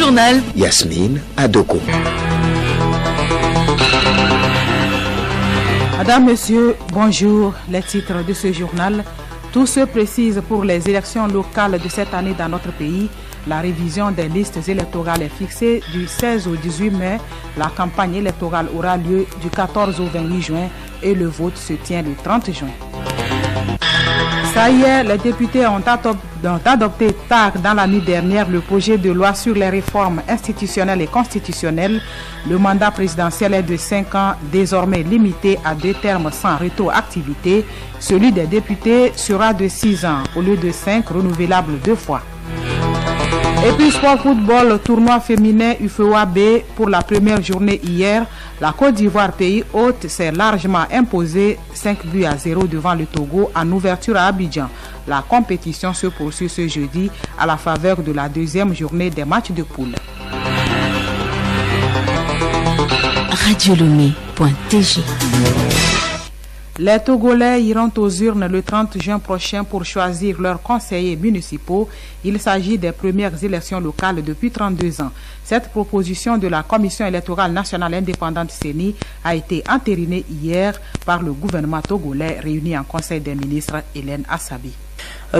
journal. Yasmine Adoko. Madame, Monsieur, bonjour. Les titres de ce journal. Tout se précise pour les élections locales de cette année dans notre pays. La révision des listes électorales est fixée du 16 au 18 mai. La campagne électorale aura lieu du 14 au 28 juin et le vote se tient le 30 juin. Ça y est, les députés ont adopté tard dans la nuit dernière le projet de loi sur les réformes institutionnelles et constitutionnelles. Le mandat présidentiel est de 5 ans, désormais limité à 2 termes sans rétroactivité. Celui des députés sera de 6 ans au lieu de 5, renouvelable 2 fois. Et puis sport football, tournoi féminin UFOA B pour la première journée hier. La Côte d'Ivoire, pays hôte, s'est largement imposée 5-0 devant le Togo en ouverture à Abidjan. La compétition se poursuit ce jeudi à la faveur de la deuxième journée des matchs de poule. Radiolomé.tg. Les Togolais iront aux urnes le 30 juin prochain pour choisir leurs conseillers municipaux. Il s'agit des premières élections locales depuis 32 ans. Cette proposition de la Commission électorale nationale indépendante CENI a été entérinée hier par le gouvernement togolais réuni en Conseil des ministres Hélène Assabi.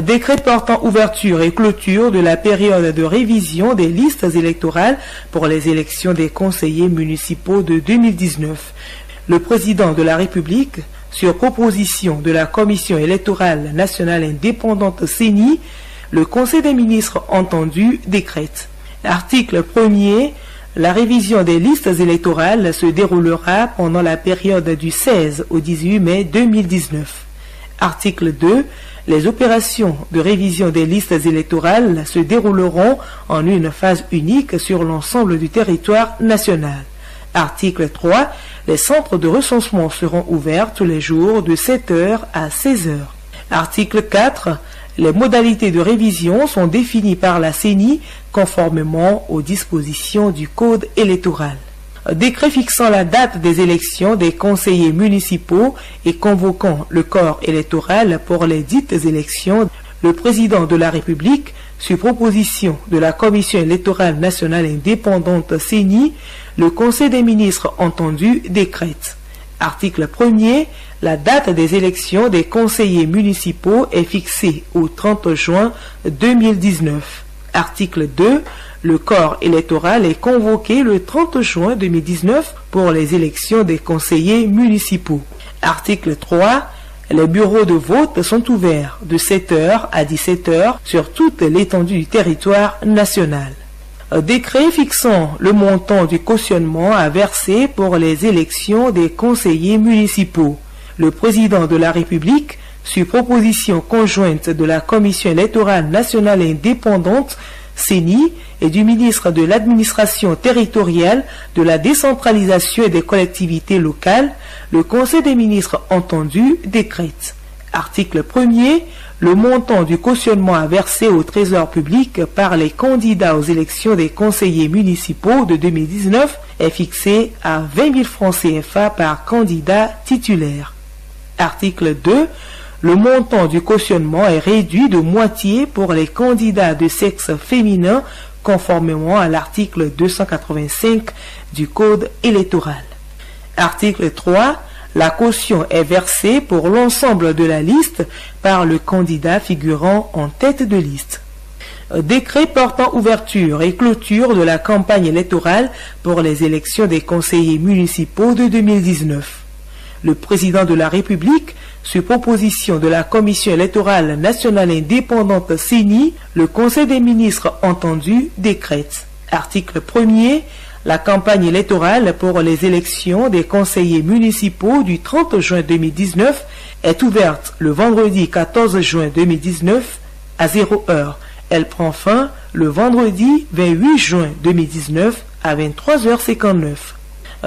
Décret portant ouverture et clôture de la période de révision des listes électorales pour les élections des conseillers municipaux de 2019. Le président de la République, sur proposition de la Commission électorale nationale indépendante CENI, le Conseil des ministres entendu décrète. Article 1er. La révision des listes électorales se déroulera pendant la période du 16 au 18 mai 2019. Article 2. Les opérations de révision des listes électorales se dérouleront en une phase unique sur l'ensemble du territoire national. Article 3. Les centres de recensement seront ouverts tous les jours de 7h à 16h. Article 4. Les modalités de révision sont définies par la CENI conformément aux dispositions du Code électoral. Décret fixant la date des élections des conseillers municipaux et convoquant le corps électoral pour les dites élections. Le président de la République, sur proposition de la Commission électorale nationale indépendante CENI, le Conseil des ministres entendu décrète. Article 1er. La date des élections des conseillers municipaux est fixée au 30 juin 2019. Article 2. Le corps électoral est convoqué le 30 juin 2019 pour les élections des conseillers municipaux. Article 3. Les bureaux de vote sont ouverts de 7h à 17h sur toute l'étendue du territoire national. Décret fixant le montant du cautionnement à verser pour les élections des conseillers municipaux. Le président de la République, sur proposition conjointe de la Commission électorale nationale indépendante, CENI, et du ministre de l'Administration territoriale, de la décentralisation et des collectivités locales, le Conseil des ministres entendu décrète. Article 1er. Le montant du cautionnement à verser au Trésor public par les candidats aux élections des conseillers municipaux de 2019 est fixé à 20 000 francs CFA par candidat titulaire. Article 2. Le montant du cautionnement est réduit de moitié pour les candidats de sexe féminin conformément à l'article 285 du Code électoral. Article 3. La caution est versée pour l'ensemble de la liste par le candidat figurant en tête de liste. Décret portant ouverture et clôture de la campagne électorale pour les élections des conseillers municipaux de 2019. Le président de la République, sur proposition de la Commission électorale nationale indépendante CENI, le Conseil des ministres entendu décrète. Article 1er. La campagne électorale pour les élections des conseillers municipaux du 30 juin 2019 est ouverte le vendredi 14 juin 2019 à 0h. Elle prend fin le vendredi 28 juin 2019 à 23h59.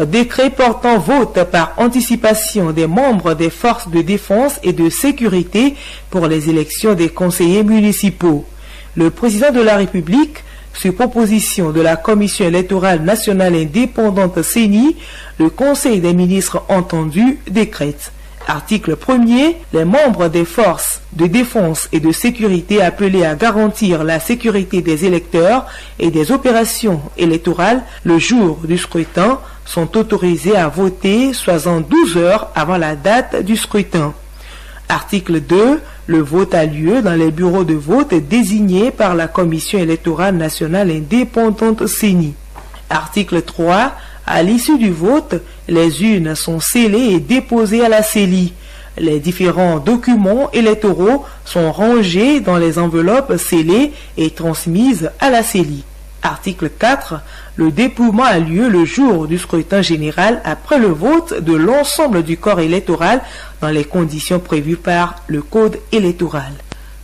Décret portant vote par anticipation des membres des forces de défense et de sécurité pour les élections des conseillers municipaux. Le président de la République, sur proposition de la Commission électorale nationale indépendante CENI, le Conseil des ministres entendu décrète. Article 1er. Les membres des forces de défense et de sécurité appelés à garantir la sécurité des électeurs et des opérations électorales le jour du scrutin sont autorisés à voter 72 heures avant la date du scrutin. Article 2. Le vote a lieu dans les bureaux de vote désignés par la Commission électorale nationale indépendante CENI. Article 3. À l'issue du vote, les urnes sont scellées et déposées à la CELI. Les différents documents électoraux sont rangés dans les enveloppes scellées et transmises à la CELI. Article 4. Le dépouillement a lieu le jour du scrutin général après le vote de l'ensemble du corps électoral dans les conditions prévues par le Code électoral.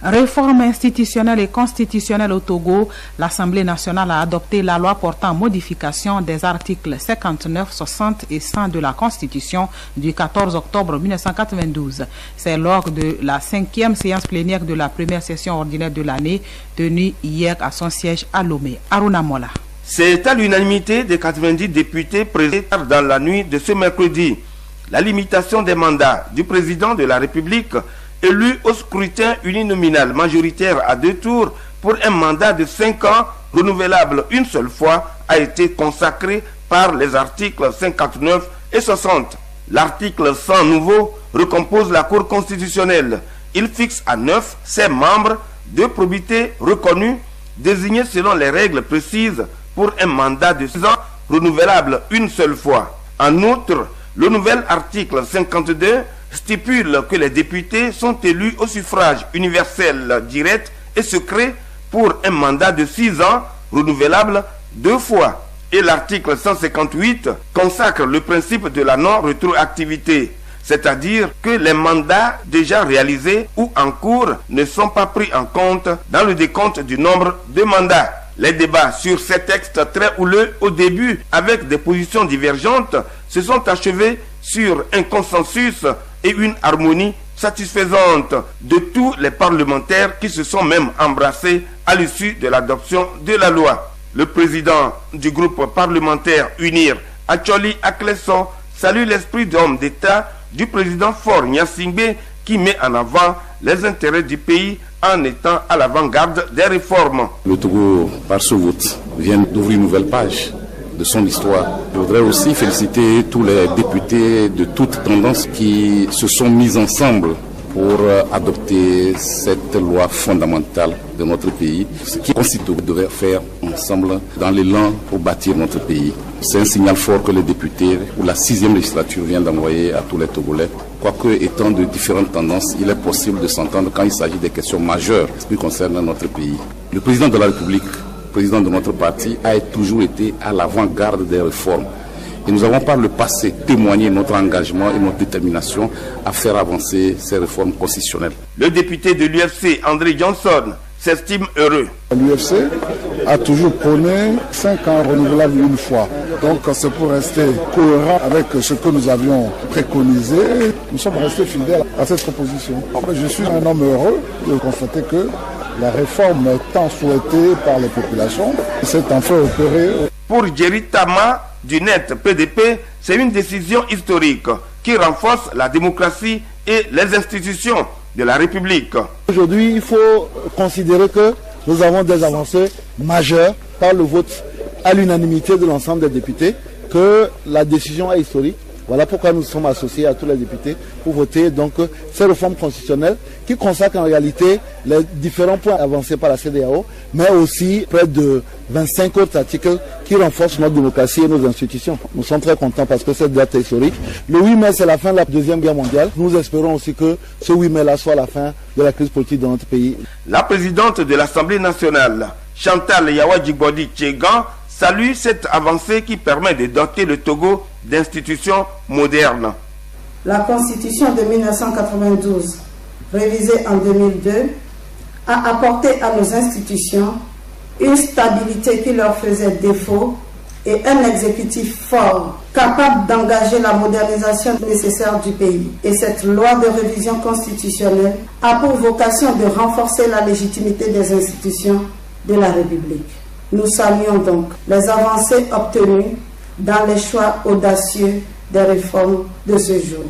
Réforme institutionnelle et constitutionnelle au Togo, l'Assemblée nationale a adopté la loi portant modification des articles 59, 60 et 100 de la Constitution du 14 octobre 1992. C'est lors de la 5e séance plénière de la première session ordinaire de l'année, tenue hier à son siège à Lomé. Aruna Mola. C'est à l'unanimité des 90 députés présents dans la nuit de ce mercredi. La limitation des mandats du président de la République élu au scrutin uninominal majoritaire à 2 tours pour un mandat de 5 ans renouvelable une seule fois a été consacrée par les articles 59 et 60. L'article 100 nouveau recompose la Cour constitutionnelle. Il fixe à 9 ses membres de probité reconnus, désignés selon les règles précises pour un mandat de 6 ans renouvelable une seule fois. En outre, le nouvel article 52 stipule que les députés sont élus au suffrage universel direct et secret pour un mandat de 6 ans renouvelable 2 fois. Et l'article 158 consacre le principe de la non-rétroactivité, c'est-à-dire que les mandats déjà réalisés ou en cours ne sont pas pris en compte dans le décompte du nombre de mandats. Les débats sur ces textes très houleux au début, avec des positions divergentes, se sont achevés sur un consensus et une harmonie satisfaisante de tous les parlementaires qui se sont même embrassés à l'issue de l'adoption de la loi. Le président du groupe parlementaire UNIR, Acholi Akleson, salue l'esprit d'homme d'État du président Faure Gnassingbé qui met en avant les intérêts du pays en étant à l'avant-garde des réformes. Le Togo, par ce vote, vient d'ouvrir une nouvelle page de son histoire. Je voudrais aussi féliciter tous les députés de toutes tendances qui se sont mis ensemble pour adopter cette loi fondamentale de notre pays, ce qui constitue devait faire ensemble dans l'élan pour bâtir notre pays. C'est un signal fort que les députés ou la 6e législature vient d'envoyer à tous les Togolais. Quoique étant de différentes tendances, il est possible de s'entendre quand il s'agit des questions majeures qui concernent notre pays. Le président de la République, président de notre parti, a toujours été à l'avant-garde des réformes. Et nous avons par le passé témoigné notre engagement et notre détermination à faire avancer ces réformes constitutionnelles. Le député de l'UFC, André Johnson, s'estime heureux. L'UFC a toujours prôné 5 ans renouvelables une fois. Donc c'est pour rester cohérent avec ce que nous avions préconisé. Nous sommes restés fidèles à cette proposition. Je suis un homme heureux de constater que la réforme tant souhaitée par les populations s'est enfin opérée. Pour Jerry Tama du NET PDP, c'est une décision historique qui renforce la démocratie et les institutions de la République. Aujourd'hui, il faut considérer que nous avons des avancées majeures par le vote à l'unanimité de l'ensemble des députés, que la décision est historique. Voilà pourquoi nous sommes associés à tous les députés pour voter donc ces réformes constitutionnelles qui consacrent en réalité les différents points avancés par la CEDEAO, mais aussi près de 25 autres articles qui renforcent notre démocratie et nos institutions. Nous sommes très contents parce que cette date est historique. Le 8 mai, c'est la fin de la Deuxième Guerre mondiale. Nous espérons aussi que ce 8 mai-là soit la fin de la crise politique dans notre pays. La présidente de l'Assemblée nationale, Chantal Yawadjigbodi Tchegan, salue cette avancée qui permet de doter le Togo d'institutions modernes. La Constitution de 1992, révisée en 2002, a apporté à nos institutions une stabilité qui leur faisait défaut et un exécutif fort, capable d'engager la modernisation nécessaire du pays. Et cette loi de révision constitutionnelle a pour vocation de renforcer la légitimité des institutions de la République. Nous saluons donc les avancées obtenues dans les choix audacieux des réformes de ce jour.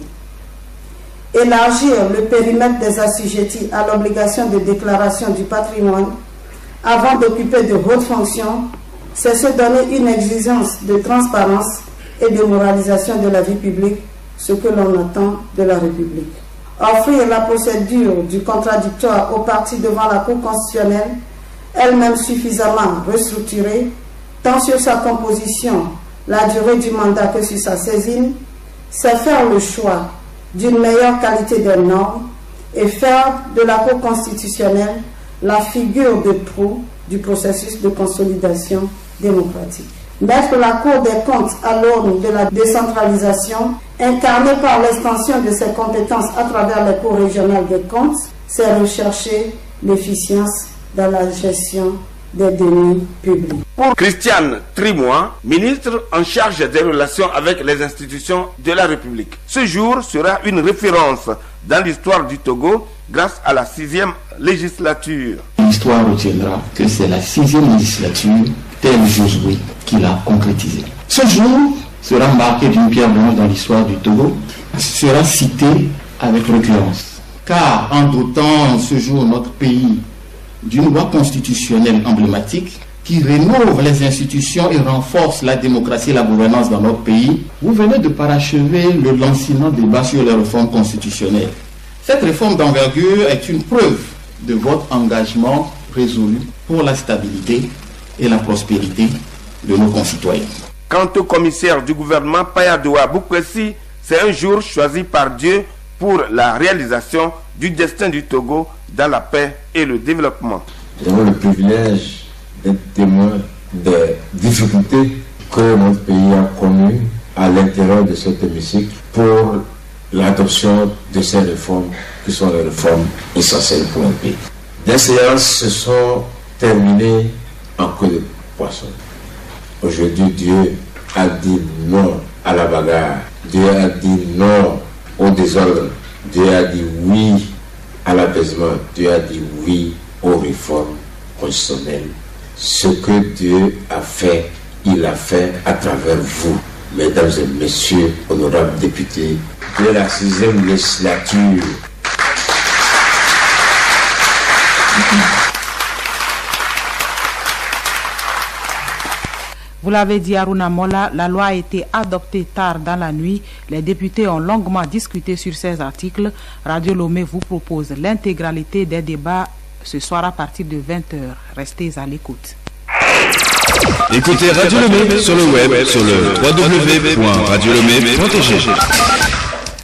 Élargir le périmètre des assujettis à l'obligation de déclaration du patrimoine avant d'occuper de hautes fonctions, c'est se donner une exigence de transparence et de moralisation de la vie publique, ce que l'on attend de la République. Offrir la procédure du contradictoire aux parties devant la Cour constitutionnelle, elle-même suffisamment restructurée, tant sur sa composition, la durée du mandat que sur sa saisine, c'est faire le choix d'une meilleure qualité des normes et faire de la Cour constitutionnelle la figure de proue du processus de consolidation démocratique. Mettre la Cour des comptes à l'aune de la décentralisation, incarnée par l'extension de ses compétences à travers les cours régionales des comptes, c'est rechercher l'efficience dans la gestion des deniers publics. Pour Christiane Trimois, ministre en charge des relations avec les institutions de la République, ce jour sera une référence dans l'histoire du Togo grâce à la 6e législature. L'histoire retiendra que c'est la 6e législature tel Josué qui l'a concrétisée. Ce jour sera marqué d'une pierre blanche dans l'histoire du Togo, sera cité avec récurrence. Car en dotant ce jour notre pays d'une loi constitutionnelle emblématique qui rénove les institutions et renforce la démocratie et la gouvernance dans notre pays, vous venez de parachever le lancinant débat sur les réformes constitutionnelles. Cette réforme d'envergure est une preuve de votre engagement résolu pour la stabilité et la prospérité de nos concitoyens. Quant au commissaire du gouvernement Payadoua Boukwesi, c'est un jour choisi par Dieu pour la réalisation du destin du Togo dans la paix et le développement. Nous avons le privilège d'être témoins des difficultés que notre pays a connues à l'intérieur de cet hémicycle pour l'adoption de ces réformes qui sont les réformes essentielles pour un pays. Les séances se sont terminées en queue de poisson. Aujourd'hui, Dieu a dit non à la bagarre. Dieu a dit non au désordre. Dieu a dit oui à l'apaisement. Dieu a dit oui aux réformes constitutionnelles. Ce que Dieu a fait, il l'a fait à travers vous, mesdames et messieurs, honorables députés de la 6e législature. Vous l'avez dit, Aruna Mola, la loi a été adoptée tard dans la nuit. Les députés ont longuement discuté sur ces articles. Radio Lomé vous propose l'intégralité des débats ce soir à partir de 20h. Restez à l'écoute. Écoutez Radio Lomé sur le web, sur le www.radiolomé.tg.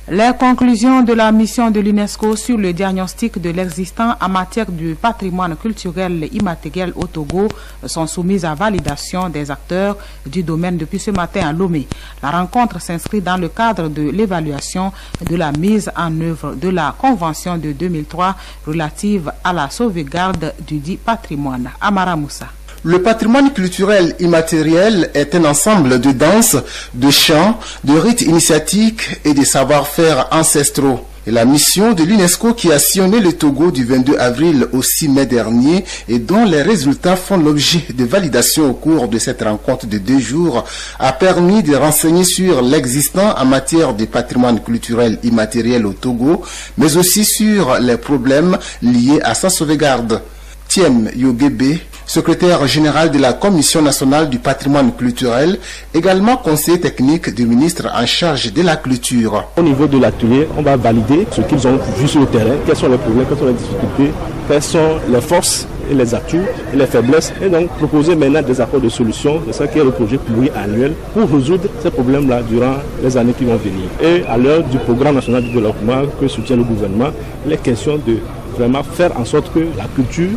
Les conclusions de la mission de l'UNESCO sur le diagnostic de l'existant en matière de patrimoine culturel immatériel au Togo sont soumises à validation des acteurs du domaine depuis ce matin à Lomé. La rencontre s'inscrit dans le cadre de l'évaluation de la mise en œuvre de la Convention de 2003 relative à la sauvegarde du dit patrimoine. Amara Moussa. Le patrimoine culturel immatériel est un ensemble de danses, de chants, de rites initiatiques et de savoir-faire ancestraux. Et la mission de l'UNESCO qui a sillonné le Togo du 22 avril au 6 mai dernier et dont les résultats font l'objet de validation au cours de cette rencontre de 2 jours a permis de renseigner sur l'existant en matière de patrimoine culturel immatériel au Togo, mais aussi sur les problèmes liés à sa sauvegarde. Thiem Yogebe, secrétaire général de la Commission nationale du patrimoine culturel, également conseiller technique du ministre en charge de la culture. Au niveau de l'atelier, on va valider ce qu'ils ont vu sur le terrain, quels sont les problèmes, quelles sont les difficultés, quelles sont les forces et les atouts et les faiblesses, et donc proposer maintenant des apports de solutions, c'est ça qui est le projet pluriannuel, pour résoudre ces problèmes-là durant les années qui vont venir. Et à l'heure du programme national de développement que soutient le gouvernement, il est question de vraiment faire en sorte que la culture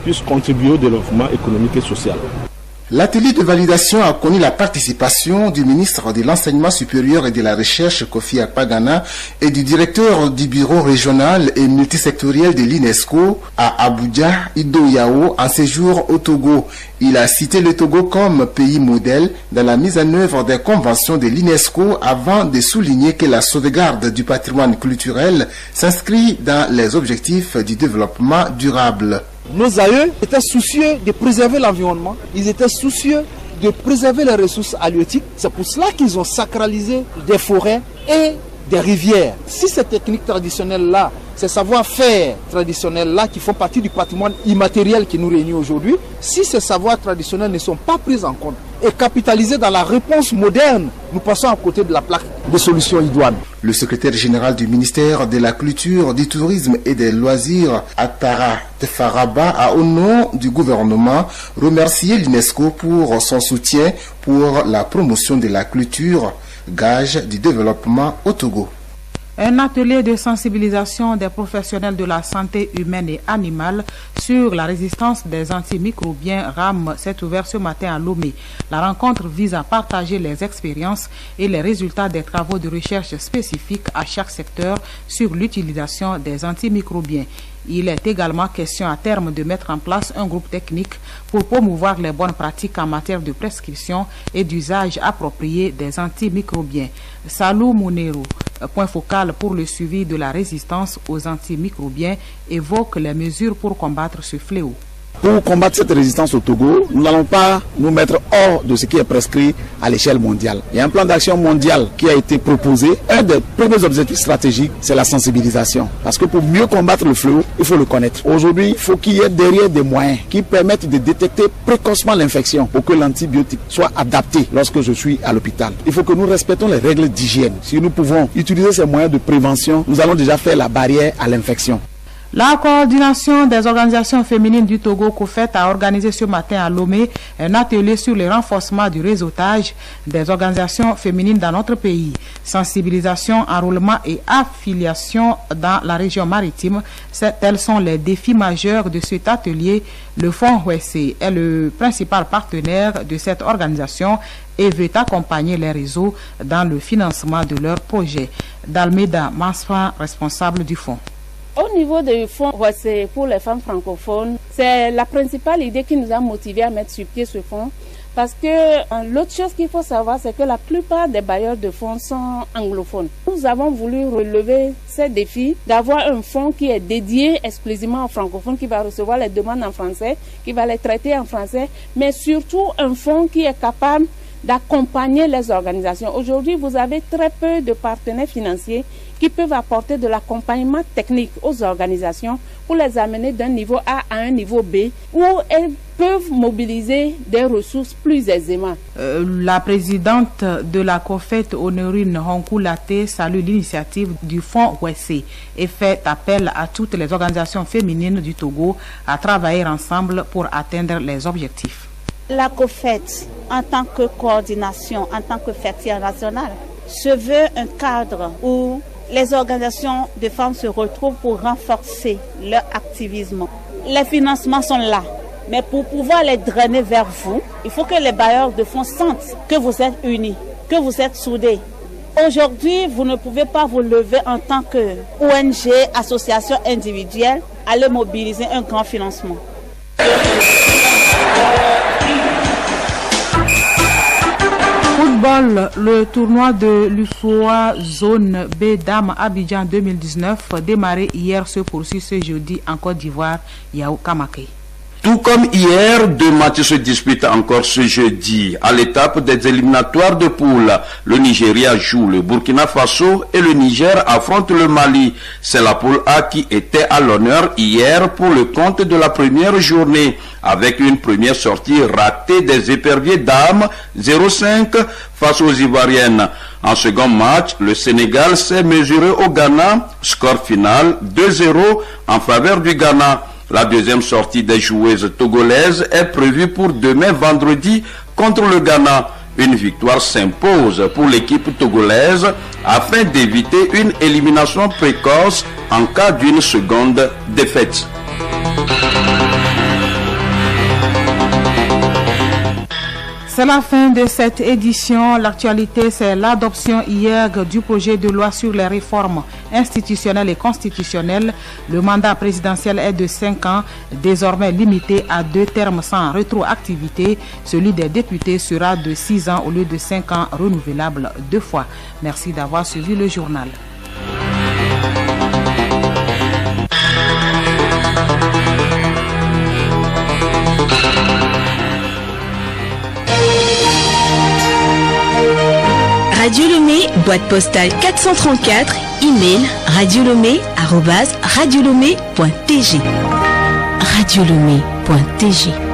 puisse contribuer au développement économique et social. L'atelier de validation a connu la participation du ministre de l'Enseignement supérieur et de la Recherche, Kofi Akpagana, et du directeur du bureau régional et multisectoriel de l'UNESCO à Abuja, Ido Yao, en séjour au Togo. Il a cité le Togo comme pays modèle dans la mise en œuvre des conventions de l'UNESCO avant de souligner que la sauvegarde du patrimoine culturel s'inscrit dans les objectifs du développement durable. Nos aïeux étaient soucieux de préserver l'environnement, ils étaient soucieux de préserver les ressources halieutiques. C'est pour cela qu'ils ont sacralisé des forêts et des rivières. Si ces techniques traditionnelles-là, ces savoir-faire traditionnels-là qui font partie du patrimoine immatériel qui nous réunit aujourd'hui, si ces savoirs traditionnels ne sont pas pris en compte et capitalisés dans la réponse moderne, nous passons à côté de la plaque de solutions idoines. Le secrétaire général du ministère de la Culture, du Tourisme et des Loisirs, Attara Tefaraba, a au nom du gouvernement remercié l'UNESCO pour son soutien pour la promotion de la culture, gage du développement au Togo. Un atelier de sensibilisation des professionnels de la santé humaine et animale sur la résistance des antimicrobiens RAM s'est ouvert ce matin à Lomé. La rencontre vise à partager les expériences et les résultats des travaux de recherche spécifiques à chaque secteur sur l'utilisation des antimicrobiens. Il est également question à terme de mettre en place un groupe technique pour promouvoir les bonnes pratiques en matière de prescription et d'usage approprié des antimicrobiens. Salou Mounero, point focal pour le suivi de la résistance aux antimicrobiens, évoque les mesures pour combattre ce fléau. Pour combattre cette résistance au Togo, nous n'allons pas nous mettre hors de ce qui est prescrit à l'échelle mondiale. Il y a un plan d'action mondial qui a été proposé. Un des premiers objectifs stratégiques, c'est la sensibilisation. Parce que pour mieux combattre le fléau, il faut le connaître. Aujourd'hui, il faut qu'il y ait derrière des moyens qui permettent de détecter précocement l'infection pour que l'antibiotique soit adapté lorsque je suis à l'hôpital. Il faut que nous respectons les règles d'hygiène. Si nous pouvons utiliser ces moyens de prévention, nous allons déjà faire la barrière à l'infection. La coordination des organisations féminines du Togo, COFET, a organisé ce matin à Lomé un atelier sur le renforcement du réseautage des organisations féminines dans notre pays. Sensibilisation, enrôlement et affiliation dans la région maritime, tels sont les défis majeurs de cet atelier. Le Fonds Hwessé est le principal partenaire de cette organisation et veut accompagner les réseaux dans le financement de leurs projets. Dalmeda Masfa, responsable du fonds. Au niveau du fonds Hwessé pour les femmes francophones, c'est la principale idée qui nous a motivés à mettre sur pied ce fonds. Parce que l'autre chose qu'il faut savoir, c'est que la plupart des bailleurs de fonds sont anglophones. Nous avons voulu relever ces défis d'avoir un fonds qui est dédié exclusivement aux francophones, qui va recevoir les demandes en français, qui va les traiter en français, mais surtout un fonds qui est capable d'accompagner les organisations. Aujourd'hui, vous avez très peu de partenaires financiers qui peuvent apporter de l'accompagnement technique aux organisations pour les amener d'un niveau A à un niveau B, où elles peuvent mobiliser des ressources plus aisément. La présidente de la COFET, Honorine Honkoulate, salue l'initiative du Fonds Hwessé et fait appel à toutes les organisations féminines du Togo à travailler ensemble pour atteindre les objectifs. La COFET, en tant que coordination, en tant que fêtière nationale, se veut un cadre où les organisations de femmes se retrouvent pour renforcer leur activisme. Les financements sont là, mais pour pouvoir les drainer vers vous, il faut que les bailleurs de fonds sentent que vous êtes unis, que vous êtes soudés. Aujourd'hui, vous ne pouvez pas vous lever en tant que ONG, association individuelle, aller mobiliser un grand financement. Football, le tournoi de l'UFOA Zone B Dame Abidjan 2019 démarré hier se poursuit ce jeudi en Côte d'Ivoire, Yao Kamake. Tout comme hier, deux matchs se disputent encore ce jeudi. À l'étape des éliminatoires de poule, le Nigeria joue le Burkina Faso et le Niger affronte le Mali. C'est la poule A qui était à l'honneur hier pour le compte de la première journée, avec une première sortie ratée des éperviers dames 0-5 face aux Ivoiriennes. En second match, le Sénégal s'est mesuré au Ghana, score final 2-0 en faveur du Ghana. La deuxième sortie des joueuses togolaises est prévue pour demain vendredi contre le Ghana. Une victoire s'impose pour l'équipe togolaise afin d'éviter une élimination précoce en cas d'une seconde défaite. C'est la fin de cette édition. L'actualité, c'est l'adoption hier du projet de loi sur les réformes institutionnelles et constitutionnelles. Le mandat présidentiel est de 5 ans, désormais limité à 2 termes sans rétroactivité. Celui des députés sera de 6 ans au lieu de 5 ans, renouvelable 2 fois. Merci d'avoir suivi le journal. Radio Lomé Boîte postale 434, email radiolomé@radiolomé.tg. radiolomé.tg